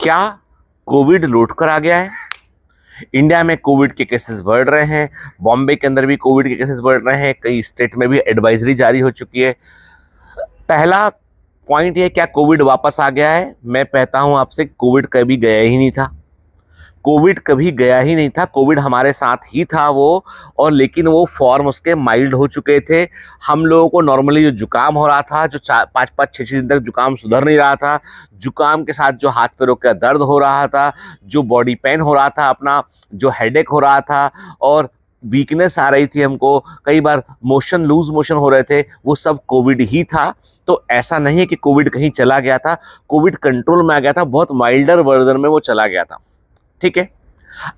क्या कोविड लौट कर आ गया है? इंडिया में कोविड के केसेस बढ़ रहे हैं, बॉम्बे के अंदर भी कोविड के केसेस बढ़ रहे हैं, कई स्टेट में भी एडवाइजरी जारी हो चुकी है। पहला पॉइंट ये, क्या कोविड वापस आ गया है? मैं कहता हूं आपसे, कोविड कभी गया ही नहीं था। कोविड कभी गया ही नहीं था, कोविड हमारे साथ ही था वो। और लेकिन वो फॉर्म उसके माइल्ड हो चुके थे। हम लोगों को नॉर्मली जो जुकाम हो रहा था, जो 4-5 6 दिन तक जुकाम सुधर नहीं रहा था, जुकाम के साथ जो हाथ पैरों का दर्द हो रहा था, जो बॉडी पेन हो रहा था, अपना जो हेडेक हो रहा था और वीकनेस आ रही थी हमको, कई बार लूज मोशन हो रहे थे, वो सब कोविड ही था। तो ऐसा नहीं है कि कोविड कहीं चला गया था, कोविड कंट्रोल में आ गया था, बहुत माइल्डर वर्जन में वो चला गया था। ठीक है,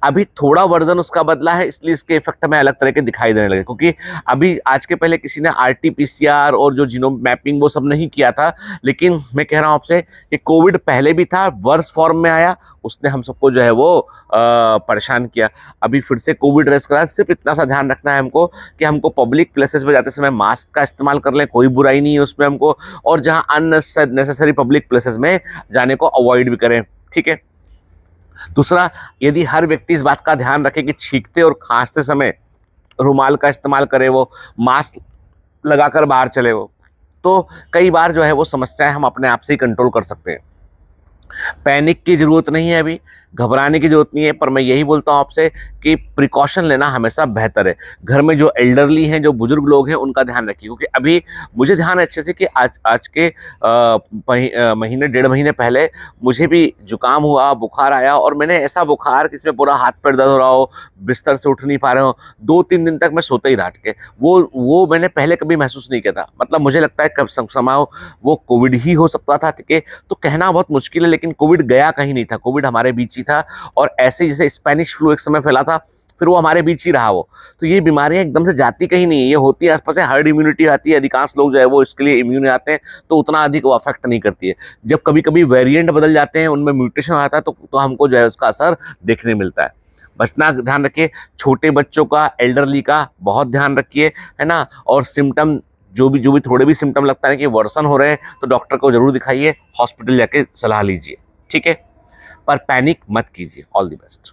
अभी थोड़ा वर्जन उसका बदला है, इसलिए इसके इफेक्ट हमें अलग तरह के दिखाई देने लगे। क्योंकि अभी आज के पहले किसी ने RT-PCR और जो जीनोम मैपिंग वो सब नहीं किया था, लेकिन मैं कह रहा हूं आपसे कि कोविड पहले भी था, वर्स फॉर्म में आया, उसने हम सबको जो है वो परेशान किया। अभी फिर से कोविड रेस करा। सिर्फ इतना सा ध्यान रखना है हमको कि हमको पब्लिक प्लेसेस में जाते समय मास्क का इस्तेमाल कर लें, कोई बुराई नहीं है उसमें हमको, और जहां अननेसेसरी पब्लिक प्लेसेस में जाने को अवॉइड भी करें। ठीक है, दूसरा, यदि हर व्यक्ति इस बात का ध्यान रखे कि छींकते और खांसते समय रुमाल का इस्तेमाल करे, वो मास्क लगाकर बाहर चले, वो तो कई बार जो है वो समस्याएं हम अपने आप से ही कंट्रोल कर सकते हैं। पैनिक की जरूरत नहीं है, अभी घबराने की जरूरत नहीं है, पर मैं यही बोलता हूं आपसे कि प्रिकॉशन लेना हमेशा बेहतर है। घर में जो एल्डरली हैं, जो बुजुर्ग लोग हैं, उनका ध्यान रखिए। क्योंकि अभी मुझे ध्यान है अच्छे से कि आज के महीने 1.5 महीने पहले मुझे भी जुकाम हुआ, बुखार आया, और मैंने ऐसा बुखार कि इसमें पूरा हाथ पैर दर्द हो रहा हो, बिस्तर से उठ नहीं पा रहे हो, 2-3 दिन तक मैं सोते ही रह के, वो मैंने पहले कभी महसूस नहीं किया था। मतलब मुझे लगता है कब समय वो कोविड ही हो सकता था। ठीक है, तो कहना बहुत मुश्किल है, लेकिन कोविड गया कहीं नहीं था, कोविड हमारे बीच ही था। और ऐसे जैसे स्पेनिश फ्लू एक समय फैला था, फिर वो हमारे बीच ही रहा वो। तो ये बीमारियां एकदम से जाती कहीं नहीं है, ये होती है आसपास से, हर्ड इम्यूनिटी आती है, अधिकांश लोग जो है वो इसके लिए इम्यून आते हैं, तो उतना अधिक वो अफेक्ट नहीं करती है। जब कभी कभी वेरिएंट बदल जाते हैं, उनमें म्यूटेशन आता है, तो हमको जो है उसका असर देखने मिलता है। बस ना ध्यान रखिए, छोटे बच्चों का, एल्डरली का बहुत ध्यान रखिए, है ना। और सिम्टम जो भी थोड़े भी सिम्टम लगता है कि वर्सन हो रहे हैं, तो डॉक्टर को जरूर दिखाइए, हॉस्पिटल जाके सलाह लीजिए। ठीक है, पर पैनिक मत कीजिए। All the best.